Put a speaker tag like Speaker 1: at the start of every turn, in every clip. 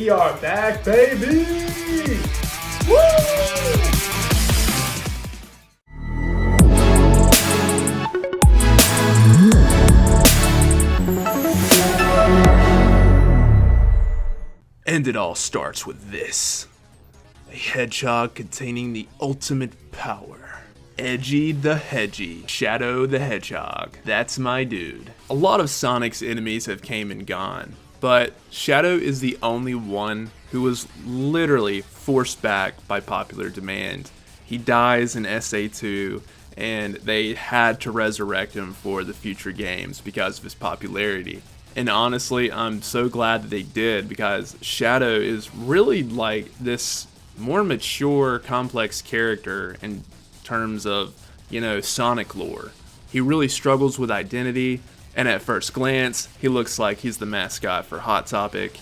Speaker 1: We are back, baby! Woo! And it all starts with this. A hedgehog containing the ultimate power. Edgy the Hedgy. Shadow the Hedgehog. That's my dude. A lot of Sonic's enemies have came and gone, but Shadow is the only one who was literally forced back by popular demand. He dies in SA2, and they had to resurrect him for the future games because of his popularity. And honestly, I'm so glad that they did, because Shadow is really like this more mature, complex character in terms of, Sonic lore. He really struggles with identity, and at first glance, he looks like he's the mascot for Hot Topic.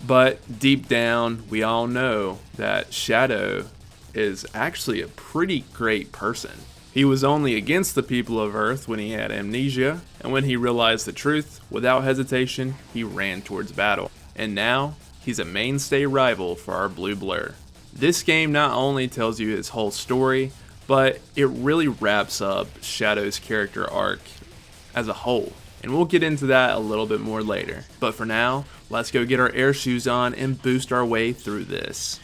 Speaker 1: But deep down, we all know that Shadow is actually a pretty great person. He was only against the people of Earth when he had amnesia, and when he realized the truth, without hesitation, he ran towards battle. And now, he's a mainstay rival for our Blue Blur. This game not only tells you his whole story, but it really wraps up Shadow's character arc as a whole. And we'll get into that a little bit more later. But for now, let's go get our air shoes on and boost our way through this.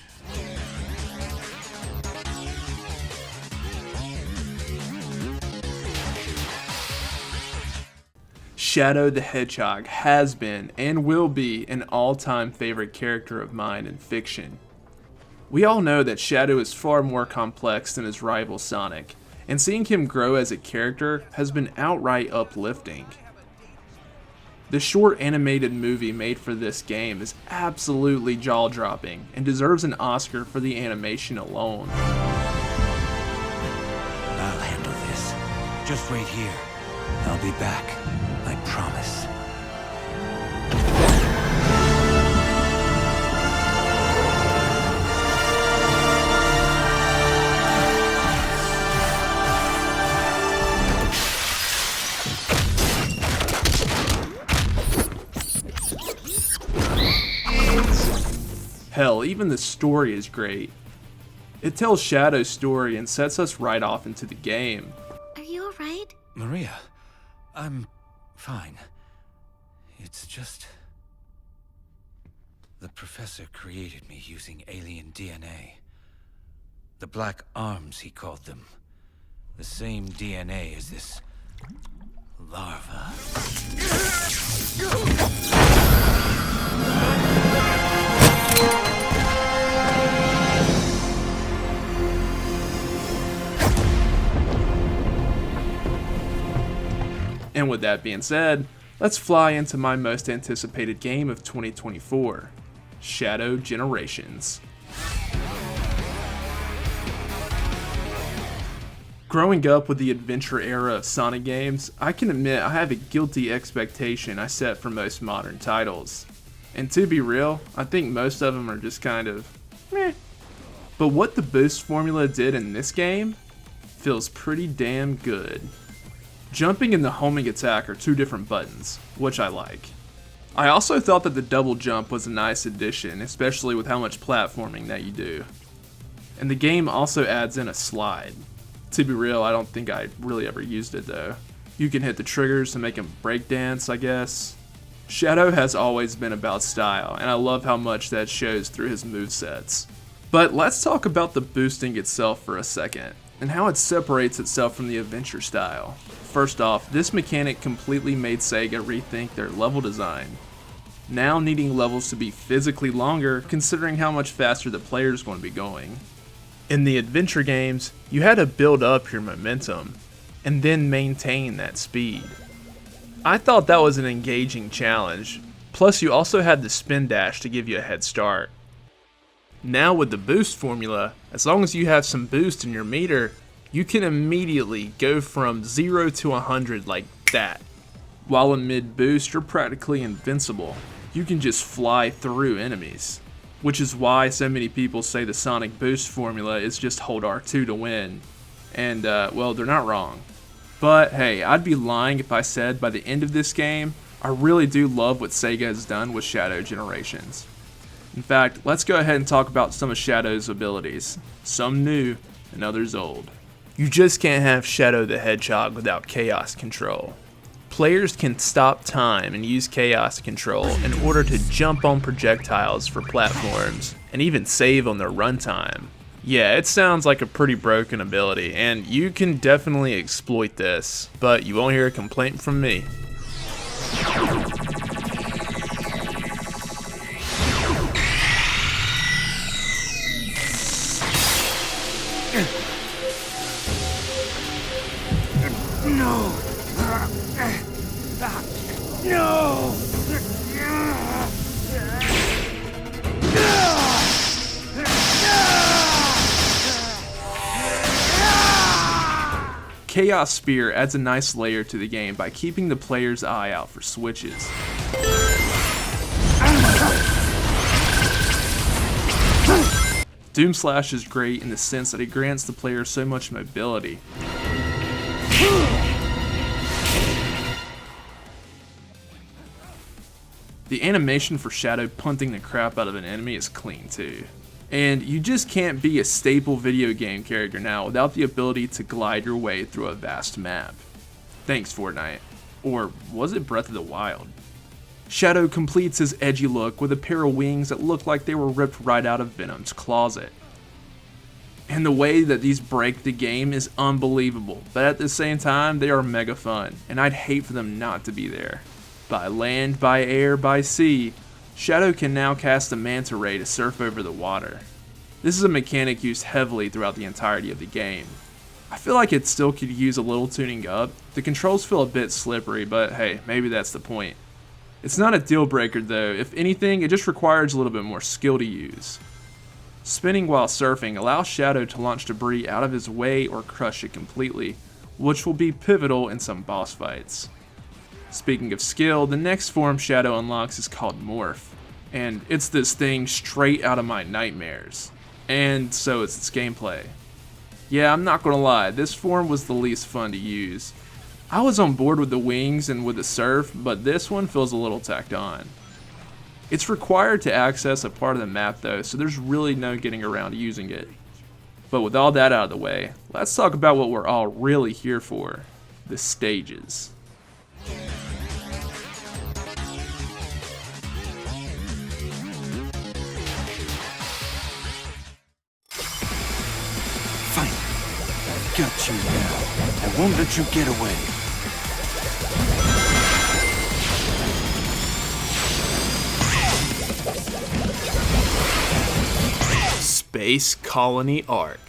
Speaker 1: Shadow the Hedgehog has been and will be an all-time favorite character of mine in fiction. We all know that Shadow is far more complex than his rival Sonic, and seeing him grow as a character has been outright uplifting. The short animated movie made for this game is absolutely jaw-dropping and deserves an Oscar for the animation alone.
Speaker 2: I'll handle this. Just wait here. I'll be back. I promise.
Speaker 1: Hell, even the story is great. It tells Shadow's story and sets us right off into the game.
Speaker 3: Are you alright?
Speaker 2: Maria, I'm fine. It's just... the professor created me using alien DNA. The Black Arms, he called them. The same DNA as this... larva.
Speaker 1: And with that being said, let's fly into my most anticipated game of 2024, Shadow Generations. Growing up with the adventure era of Sonic games, I can admit I have a guilty expectation I set for most modern titles. And to be real, I think most of them are just kind of meh. But what the boost formula did in this game feels pretty damn good. Jumping and the homing attack are two different buttons, which I like. I also thought that the double jump was a nice addition, especially with how much platforming that you do. And the game also adds in a slide. To be real, I don't think I really ever used it though. You can hit the triggers to make them breakdance, I guess. Shadow has always been about style, and I love how much that shows through his movesets. But let's talk about the boosting itself for a second, and how it separates itself from the adventure style. First off, this mechanic completely made Sega rethink their level design, now needing levels to be physically longer considering how much faster the player is going to be going. In the adventure games, you had to build up your momentum, and then maintain that speed. I thought that was an engaging challenge, plus you also had the spin dash to give you a head start. Now with the boost formula, as long as you have some boost in your meter, you can immediately go from 0 to 100 like that. While in mid boost, you're practically invincible. You can just fly through enemies. Which is why so many people say the Sonic boost formula is just hold R2 to win. And well, they're not wrong. But hey, I'd be lying if I said by the end of this game, I really do love what Sega has done with Shadow Generations. In fact, let's go ahead and talk about some of Shadow's abilities. Some new and others old. You just can't have Shadow the Hedgehog without Chaos Control. Players can stop time and use Chaos Control in order to jump on projectiles for platforms, and even save on their runtime. Yeah, it sounds like a pretty broken ability, and you can definitely exploit this, but you won't hear a complaint from me.
Speaker 2: No! No!
Speaker 1: Chaos Spear adds a nice layer to the game by keeping the player's eye out for switches. Doom Slash is great in the sense that it grants the player so much mobility. The animation for Shadow punting the crap out of an enemy is clean too. And you just can't be a staple video game character now without the ability to glide your way through a vast map. Thanks, Fortnite. Or was it Breath of the Wild? Shadow completes his edgy look with a pair of wings that look like they were ripped right out of Venom's closet. And the way that these break the game is unbelievable, but at the same time they are mega fun, and I'd hate for them not to be there. By land, by air, by sea, Shadow can now cast a Manta Ray to surf over the water. This is a mechanic used heavily throughout the entirety of the game. I feel like it still could use a little tuning up. The controls feel a bit slippery, but hey, maybe that's the point. It's not a deal breaker though, if anything it just requires a little bit more skill to use. Spinning while surfing allows Shadow to launch debris out of his way or crush it completely, which will be pivotal in some boss fights. Speaking of skill, the next form Shadow unlocks is called Morph, and it's this thing straight out of my nightmares. And so is its gameplay. Yeah, I'm not gonna lie, this form was the least fun to use. I was on board with the wings and with the surf, but this one feels a little tacked on. It's required to access a part of the map though, so there's really no getting around using it. But with all that out of the way, let's talk about what we're all really here for, the stages.
Speaker 2: Got you now. I won't let you get away.
Speaker 1: Space Colony Arc.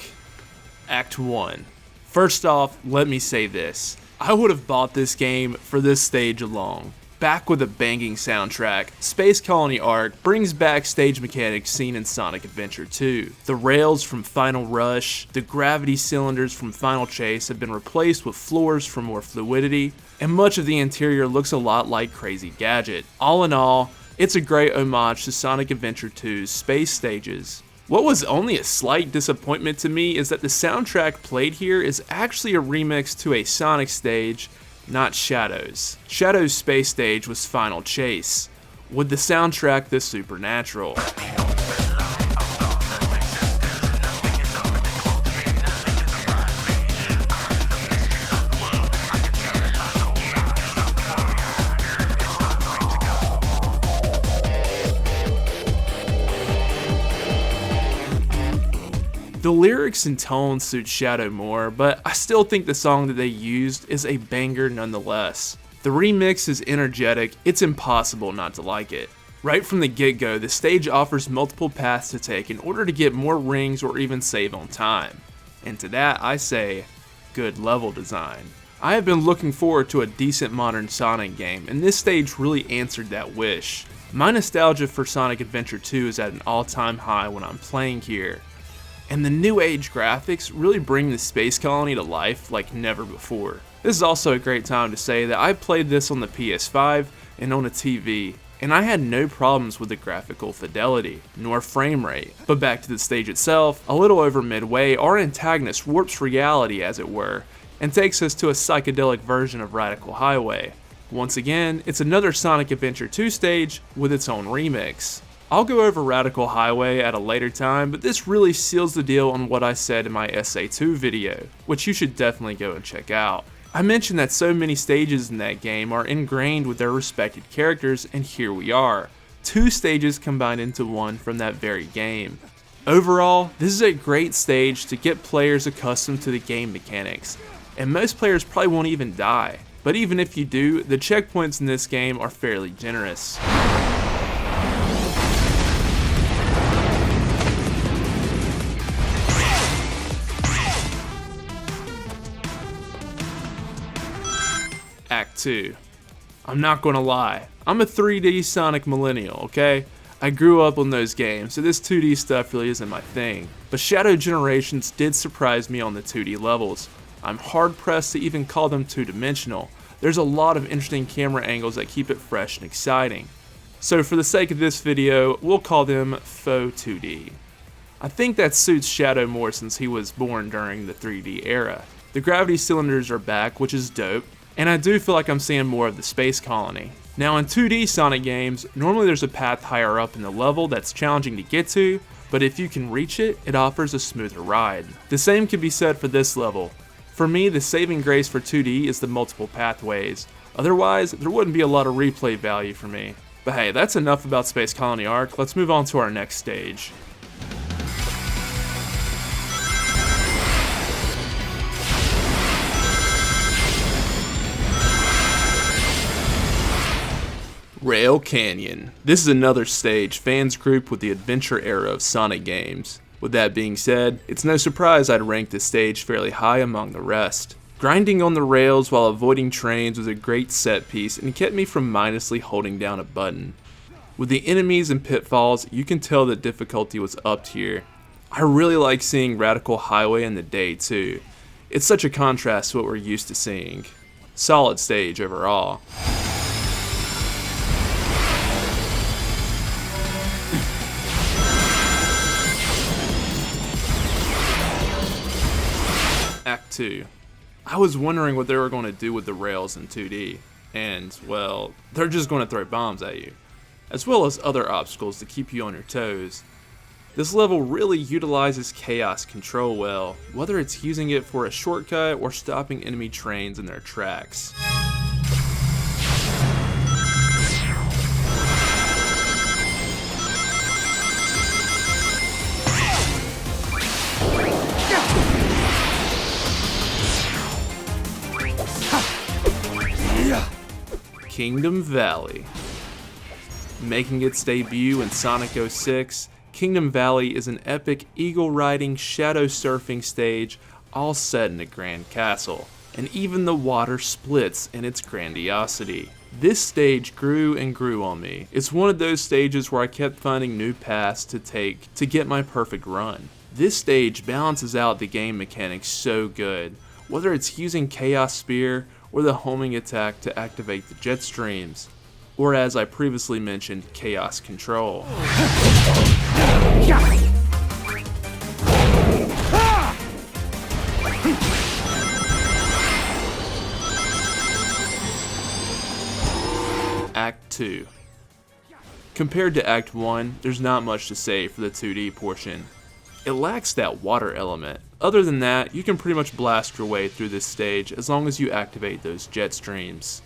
Speaker 1: Act 1. First off, let me say this. I would have bought this game for this stage alone. Back with a banging soundtrack, Space Colony Arc brings back stage mechanics seen in Sonic Adventure 2. The rails from Final Rush, the gravity cylinders from Final Chase have been replaced with floors for more fluidity, and much of the interior looks a lot like Crazy Gadget. All in all, it's a great homage to Sonic Adventure 2's space stages. What was only a slight disappointment to me is that the soundtrack played here is actually a remix to a Sonic stage, not Shadow's. Shadow's space stage was Final Chase, with the soundtrack The Supernatural. The lyrics and tone suit Shadow more, but I still think the song that they used is a banger nonetheless. The remix is energetic, it's impossible not to like it. Right from the get-go, the stage offers multiple paths to take in order to get more rings or even save on time. And to that I say, good level design. I have been looking forward to a decent modern Sonic game, and this stage really answered that wish. My nostalgia for Sonic Adventure 2 is at an all-time high when I'm playing here. And the new age graphics really bring the space colony to life like never before. This is also a great time to say that I played this on the PS5 and on a TV, and I had no problems with the graphical fidelity, nor frame rate. But back to the stage itself, a little over midway, our antagonist warps reality as it were, and takes us to a psychedelic version of Radical Highway. Once again, it's another Sonic Adventure 2 stage with its own remix. I'll go over Radical Highway at a later time, but this really seals the deal on what I said in my SA2 video, which you should definitely go and check out. I mentioned that so many stages in that game are ingrained with their respected characters, and here we are. 2 stages combined into one from that very game. Overall, this is a great stage to get players accustomed to the game mechanics, and most players probably won't even die. But even if you do, the checkpoints in this game are fairly generous. Act 2. I'm not gonna lie, I'm a 3D Sonic millennial, okay? I grew up on those games, so this 2D stuff really isn't my thing. But Shadow Generations did surprise me on the 2D levels. I'm hard pressed to even call them two-dimensional. There's a lot of interesting camera angles that keep it fresh and exciting. So for the sake of this video, we'll call them faux 2D. I think that suits Shadow more since he was born during the 3D era. The gravity cylinders are back, which is dope, and I do feel like I'm seeing more of the space colony. Now in 2D Sonic games, normally there's a path higher up in the level that's challenging to get to, but if you can reach it, it offers a smoother ride. The same can be said for this level. For me, the saving grace for 2D is the multiple pathways. Otherwise, there wouldn't be a lot of replay value for me. But hey, that's enough about Space Colony Arc, let's move on to our next stage. Rail Canyon. This is another stage fans group with the adventure era of Sonic games. With that being said, it's no surprise I'd rank this stage fairly high among the rest. Grinding on the rails while avoiding trains was a great set piece and kept me from mindlessly holding down a button. With the enemies and pitfalls, you can tell the difficulty was up tier. I really like seeing Radical Highway in the day too. It's such a contrast to what we're used to seeing. Solid stage overall. Act 2. I was wondering what they were going to do with the rails in 2D, and, well, they're just going to throw bombs at you, as well as other obstacles to keep you on your toes. This level really utilizes chaos control well, whether it's using it for a shortcut or stopping enemy trains in their tracks. Kingdom Valley. Making its debut in Sonic 06, Kingdom Valley is an epic eagle-riding, shadow-surfing stage all set in a grand castle, and even the water splits in its grandiosity. This stage grew and grew on me. It's one of those stages where I kept finding new paths to take to get my perfect run. This stage balances out the game mechanics so good, whether it's using Chaos Spear or the homing attack to activate the jet streams, or as I previously mentioned, Chaos Control. Act 2. Compared to Act 1, there's not much to say for the 2D portion. It lacks that water element. Other than that, you can pretty much blast your way through this stage as long as you activate those jet streams.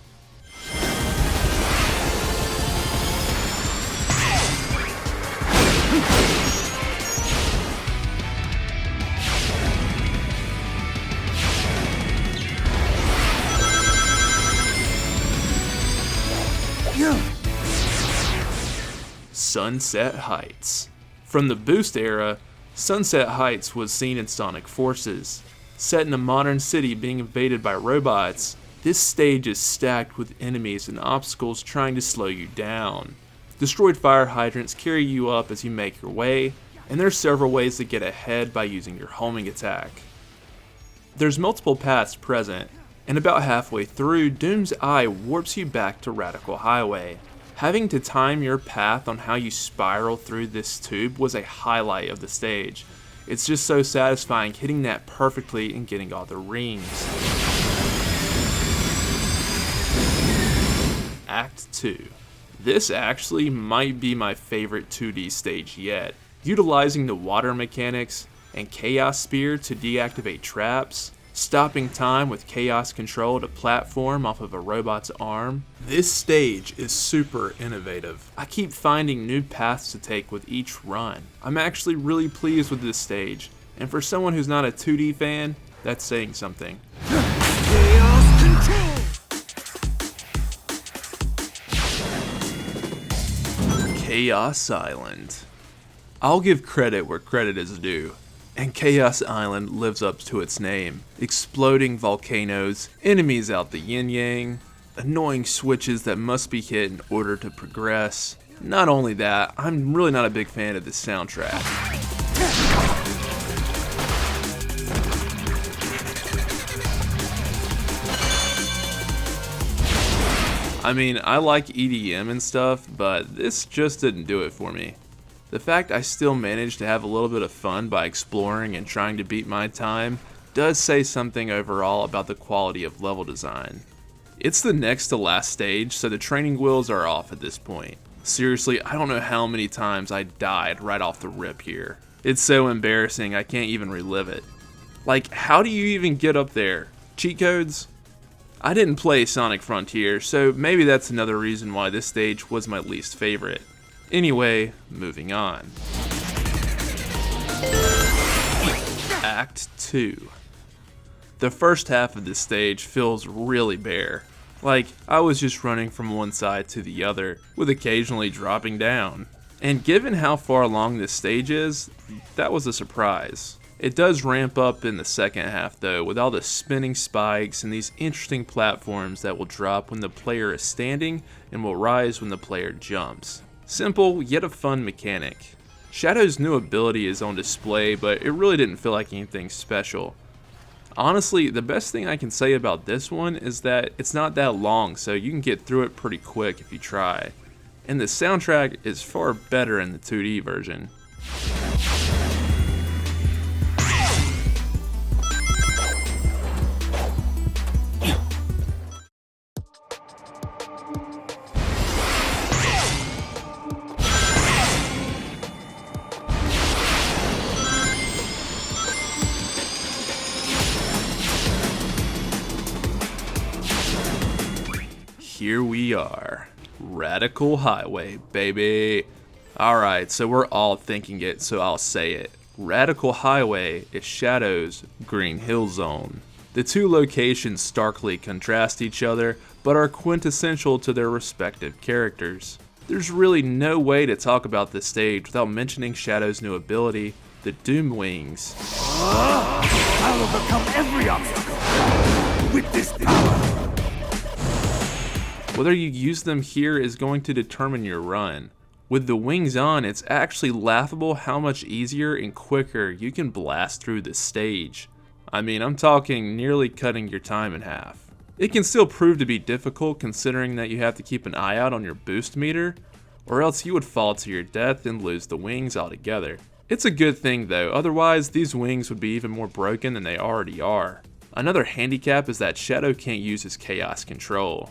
Speaker 1: Sunset Heights. From the Boost era, Sunset Heights was seen in Sonic Forces. Set in a modern city being invaded by robots, this stage is stacked with enemies and obstacles trying to slow you down. Destroyed fire hydrants carry you up as you make your way, and there's several ways to get ahead by using your homing attack. There's multiple paths present, and about halfway through, Doom's Eye warps you back to Radical Highway. Having to time your path on how you spiral through this tube was a highlight of the stage. It's just so satisfying hitting that perfectly and getting all the rings. Act 2. This actually might be my favorite 2D stage yet. Utilizing the water mechanics and Chaos Spear to deactivate traps, stopping time with Chaos Control to platform off of a robot's arm. This stage is super innovative. I keep finding new paths to take with each run. I'm actually really pleased with this stage, and for someone who's not a 2D fan, that's saying something.
Speaker 3: Chaos Control!
Speaker 1: Chaos Island. I'll give credit where credit is due, and Chaos Island lives up to its name. Exploding volcanoes, enemies out the yin-yang, annoying switches that must be hit in order to progress. Not only that, I'm really not a big fan of the soundtrack. I mean, I like EDM and stuff, but this just didn't do it for me. The fact I still managed to have a little bit of fun by exploring and trying to beat my time does say something overall about the quality of level design. It's the next to last stage, so the training wheels are off at this point. Seriously, I don't know how many times I died right off the rip here. It's so embarrassing I can't even relive it. Like, how do you even get up there? Cheat codes? I didn't play Sonic Frontier, so maybe that's another reason why this stage was my least favorite. Anyway, moving on. Act 2. The first half of this stage feels really bare. Like, I was just running from one side to the other, with occasionally dropping down. And given how far along this stage is, that was a surprise. It does ramp up in the second half though, with all the spinning spikes and these interesting platforms that will drop when the player is standing and will rise when the player jumps. Simple, yet a fun mechanic. Shadow's new ability is on display, but it really didn't feel like anything special. Honestly, the best thing I can say about this one is that it's not that long, so you can get through it pretty quick if you try. And the soundtrack is far better in the 2D version. Here we are. Radical Highway, baby. Alright, so we're all thinking it, so I'll say it. Radical Highway is Shadow's Green Hill Zone. The two locations starkly contrast each other, but are quintessential to their respective characters. There's really no way to talk about this stage without mentioning Shadow's new ability, the Doom Wings.
Speaker 3: I'll overcome every obstacle with this power.
Speaker 1: Whether you use them here is going to determine your run. With the wings on, it's actually laughable how much easier and quicker you can blast through this stage. I mean, I'm talking nearly cutting your time in half. It can still prove to be difficult considering that you have to keep an eye out on your boost meter, or else you would fall to your death and lose the wings altogether. It's a good thing though, otherwise these wings would be even more broken than they already are. Another handicap is that Shadow can't use his Chaos Control.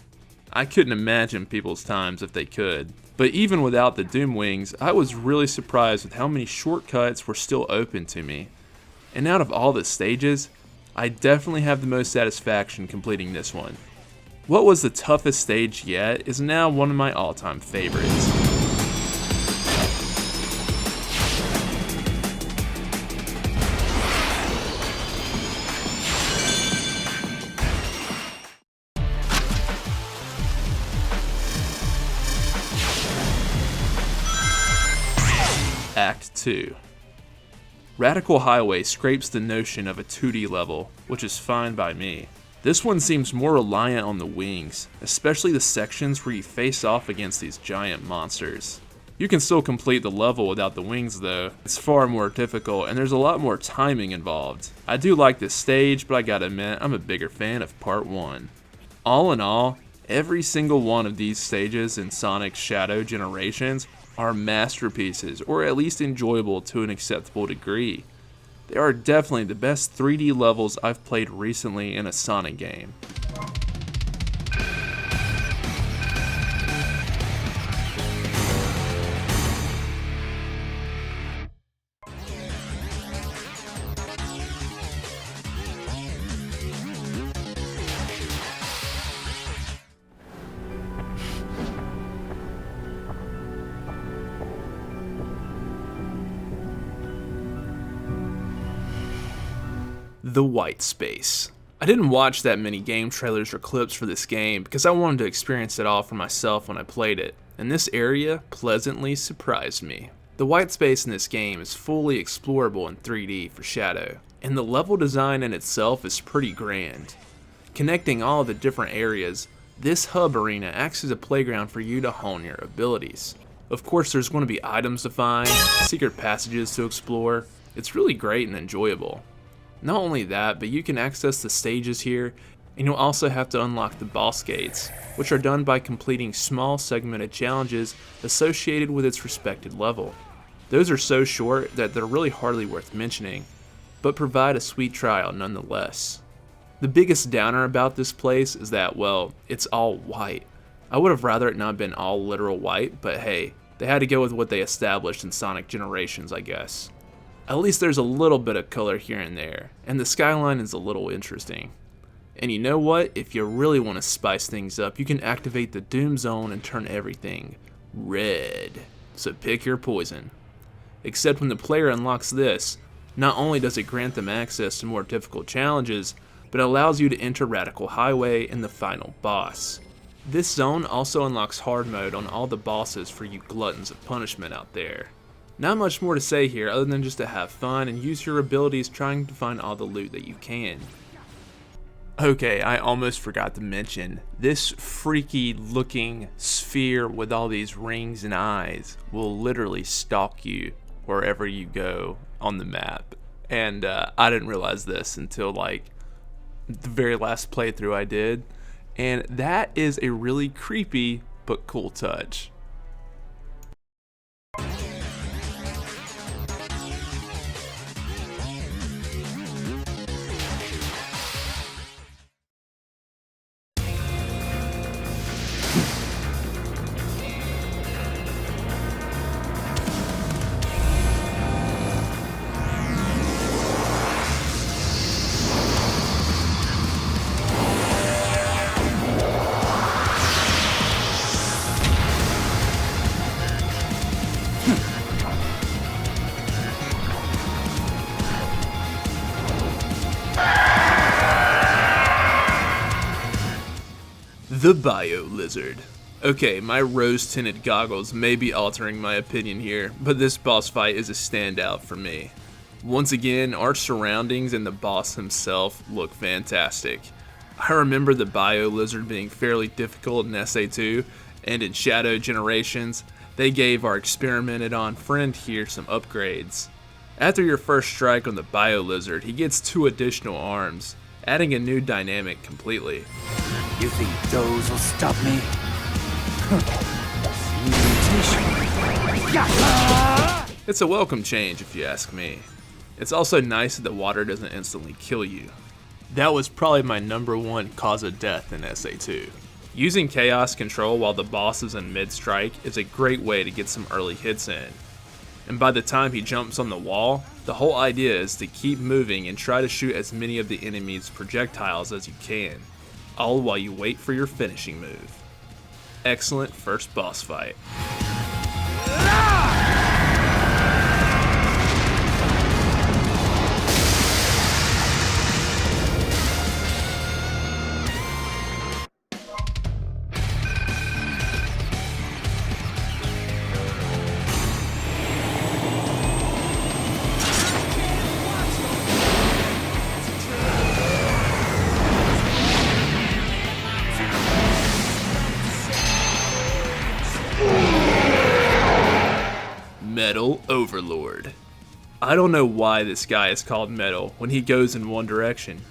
Speaker 1: I couldn't imagine people's times if they could. But even without the Doom Wings, I was really surprised with how many shortcuts were still open to me. And out of all the stages, I definitely have the most satisfaction completing this one. What was the toughest stage yet is now one of my all-time favorites. Act 2. Radical Highway scrapes the notion of a 2D level, which is fine by me. This one seems more reliant on the wings, especially the sections where you face off against these giant monsters. You can still complete the level without the wings though. It's far more difficult and there's a lot more timing involved. I do like this stage, but I gotta admit, I'm a bigger fan of part 1. All in all, every single one of these stages in Sonic's Shadow Generations are masterpieces, or at least enjoyable to an acceptable degree. They are definitely the best 3D levels I've played recently in a Sonic game. The White Space. I didn't watch that many game trailers or clips for this game because I wanted to experience it all for myself when I played it, and this area pleasantly surprised me. The white space in this game is fully explorable in 3D for Shadow, and the level design in itself is pretty grand. Connecting all the different areas, this hub arena acts as a playground for you to hone your abilities. Of course, there's going to be items to find, secret passages to explore. It's really great and enjoyable. Not only that, but you can access the stages here, and you'll also have to unlock the boss gates, which are done by completing small segmented challenges associated with its respected level. Those are so short that they're really hardly worth mentioning, but provide a sweet trial nonetheless. The biggest downer about this place is that, well, it's all white. I would have rather it not been all literal white, but hey, they had to go with what they established in Sonic Generations, I guess. At least there's a little bit of color here and there, and the skyline is a little interesting. And you know what? If you really want to spice things up, you can activate the Doom Zone and turn everything red. So pick your poison. Except when the player unlocks this, not only does it grant them access to more difficult challenges, but it allows you to enter Radical Highway and the final boss. This zone also unlocks hard mode on all the bosses for you gluttons of punishment out there. Not much more to say here other than just to have fun and use your abilities trying to find all the loot that you can. Okay, I almost forgot to mention, this freaky looking sphere with all these rings and eyes will literally stalk you wherever you go on the map. And I didn't realize this until like the very last playthrough I did, and that is a really creepy but cool touch. The Bio Lizard. Okay, my rose-tinted goggles may be altering my opinion here, but this boss fight is a standout for me. Once again, our surroundings and the boss himself look fantastic. I remember the Bio Lizard being fairly difficult in SA2, and in Shadow Generations, they gave our experimented on friend here some upgrades. After your first strike on the Bio Lizard, he gets 2 additional arms, adding a new dynamic completely.
Speaker 3: You think those will stop me?
Speaker 1: It's a welcome change if you ask me. It's also nice that the water doesn't instantly kill you. That was probably my #1 cause of death in SA2. Using chaos control while the boss is in mid-strike is a great way to get some early hits in. And by the time he jumps on the wall, the whole idea is to keep moving and try to shoot as many of the enemy's projectiles as you can, all while you wait for your finishing move. Excellent first boss fight. Metal Overlord. I don't know why this guy is called Metal when he goes in one direction.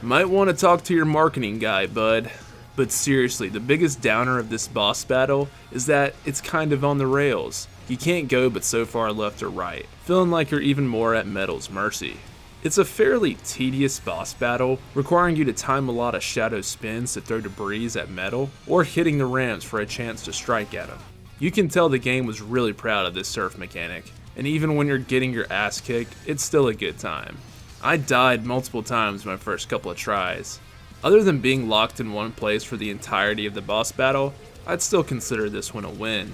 Speaker 1: Might want to talk to your marketing guy, bud. But seriously, the biggest downer of this boss battle is that it's kind of on the rails. You can't go but so far left or right, feeling like you're even more at Metal's mercy. It's a fairly tedious boss battle, requiring you to time a lot of shadow spins to throw debris at Metal, or hitting the ramps for a chance to strike at him. You can tell the game was really proud of this surf mechanic, and even when you're getting your ass kicked, it's still a good time. I died multiple times my first couple of tries. Other than being locked in one place for the entirety of the boss battle, I'd still consider this one a win.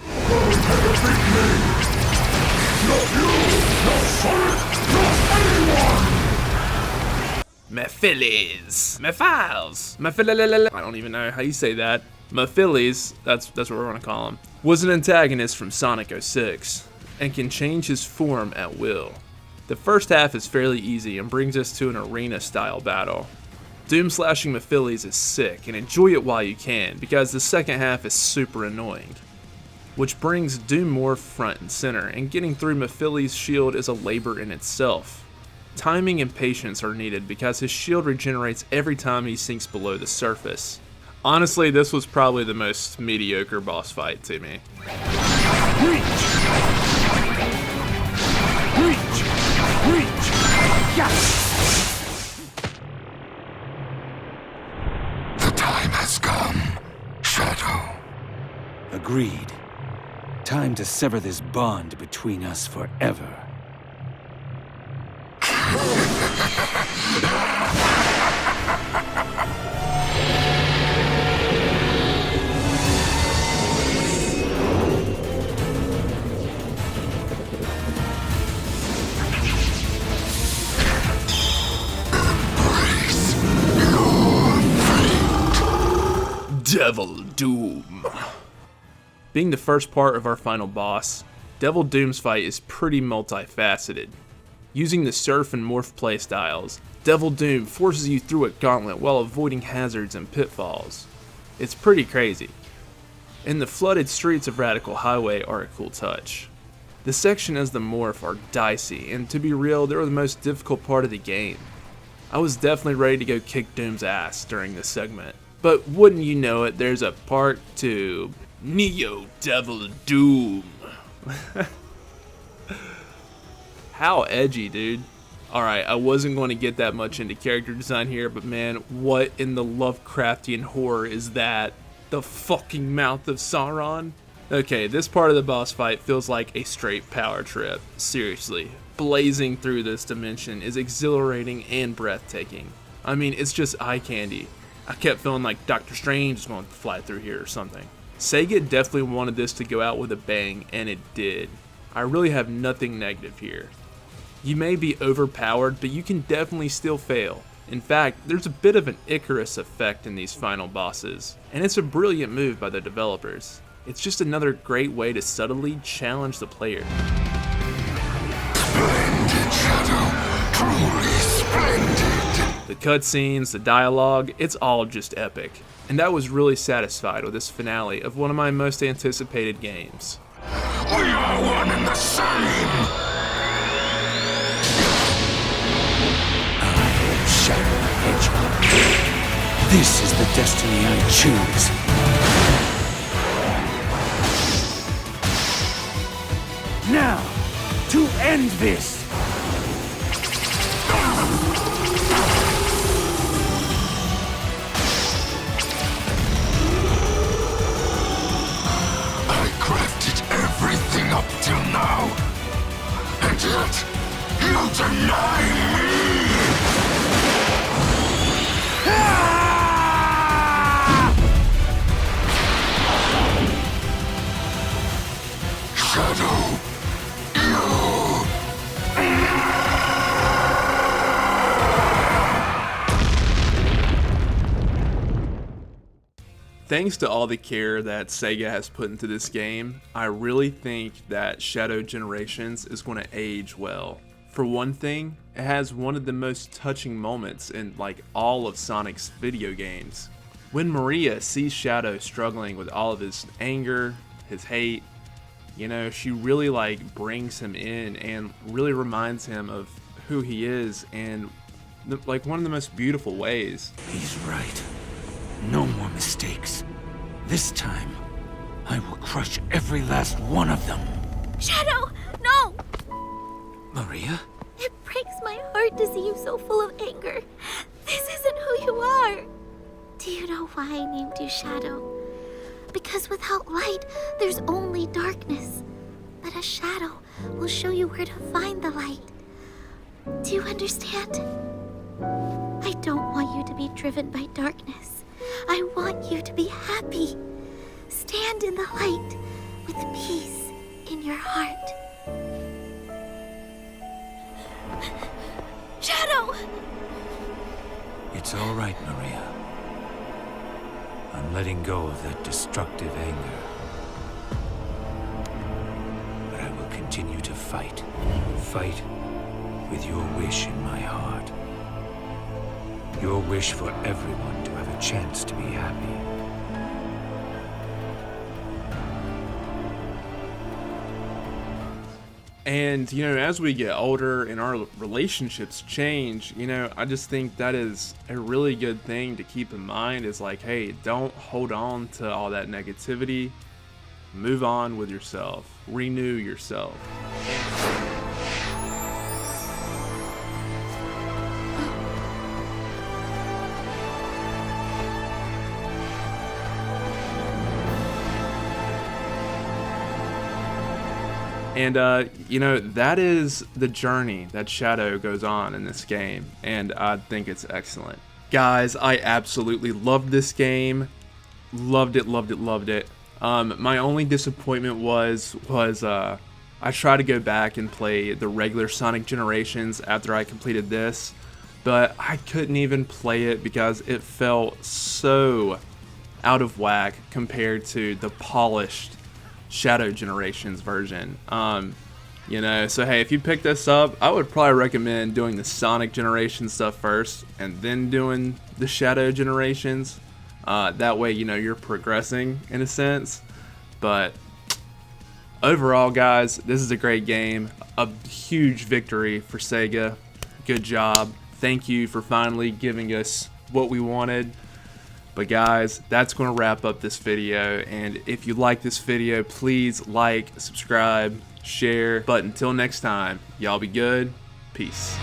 Speaker 1: Mephiles. Mephiles. I don't even know how you say that. Mephiles, that's what we're gonna call him, was an antagonist from Sonic 06 and can change his form at will. The first half is fairly easy and brings us to an arena-style battle. Doom slashing Mephiles is sick, and enjoy it while you can, because the second half is super annoying. Which brings Doom more front and center, and getting through Mephiles' shield is a labor in itself. Timing and patience are needed because his shield regenerates every time he sinks below the surface. Honestly, this was probably the most mediocre boss fight to me.
Speaker 4: The time has come, Shadow.
Speaker 3: Agreed. Time to sever this bond between us forever.
Speaker 1: Devil Doom. Being the first part of our final boss, Devil Doom's fight is pretty multifaceted. Using the Surf and Morph playstyles, Devil Doom forces you through a gauntlet while avoiding hazards and pitfalls. It's pretty crazy. And the flooded streets of Radical Highway are a cool touch. The section as the Morph are dicey, and to be real, they were the most difficult part of the game. I was definitely ready to go kick Doom's ass during this segment. But wouldn't you know it, there's a part 2. Neo Devil Doom. How edgy, dude. Alright, I wasn't going to get that much into character design here, but man, what in the Lovecraftian horror is that? The fucking mouth of Sauron? Okay, this part of the boss fight feels like a straight power trip. Seriously. Blazing through this dimension is exhilarating and breathtaking. I mean, it's just eye candy. I kept feeling like Doctor Strange is going to fly through here or something. Sega definitely wanted this to go out with a bang, and it did. I really have nothing negative here. You may be overpowered, but you can definitely still fail. In fact, there's a bit of an Icarus effect in these final bosses, and it's a brilliant move by the developers. It's just another great way to subtly challenge the player.
Speaker 4: Splendid, Shadow. Truly splendid.
Speaker 1: The cutscenes, the dialogue, it's all just epic. And I was really satisfied with this finale of one of my most anticipated games.
Speaker 4: We are one and the same.
Speaker 3: Shadow Hedgehog. This is the destiny I choose. Now, to end this!
Speaker 4: I crafted everything up till now. And yet, you deny me! Shadow,
Speaker 1: Thanks to all the care that Sega has put into this game, I really think that Shadow Generations is going to age well. For one thing, it has one of the most touching moments in like all of Sonic's video games. When Maria sees Shadow struggling with all of his anger, his hate, you know, she really like brings him in and really reminds him of who he is in like one of the most beautiful ways.
Speaker 3: He's right. No more mistakes. This time, I will crush every last one of them.
Speaker 5: Shadow, no!
Speaker 3: Maria?
Speaker 5: It breaks my heart to see you so full of anger. This isn't who you are. Do you know why I named you Shadow? Because without light, there's only darkness. But a shadow will show you where to find the light. Do you understand? I don't want you to be driven by darkness. I want you to be happy. Stand in the light with peace in your heart. Shadow!
Speaker 2: It's all right, Maria. I'm letting go of that destructive anger. But I will continue to fight. Fight with your wish in my heart. Your wish for everyone to have a chance to be happy.
Speaker 1: And, you know, as we get older and our relationships change, you know, I just think that is a really good thing to keep in mind is like, hey, don't hold on to all that negativity. Move on with yourself. Renew yourself. And, you know, that is the journey that Shadow goes on in this game, and I think it's excellent. Guys, I absolutely loved this game. Loved it, loved it, loved it. My only disappointment was I tried to go back and play the regular Sonic Generations after I completed this, but I couldn't even play it because it felt so out of whack compared to the polished Shadow Generations version. You know, so hey, if you pick this up, I would probably recommend doing the Sonic Generation stuff first and then doing the Shadow Generations. That way, you know, you're progressing in a sense. But overall, guys, this is a great game. A huge victory for Sega. Good job. Thank you for finally giving us what we wanted. But guys, that's going to wrap up this video, and if you like this video, please like, subscribe, share. But until next time, y'all be good. Peace.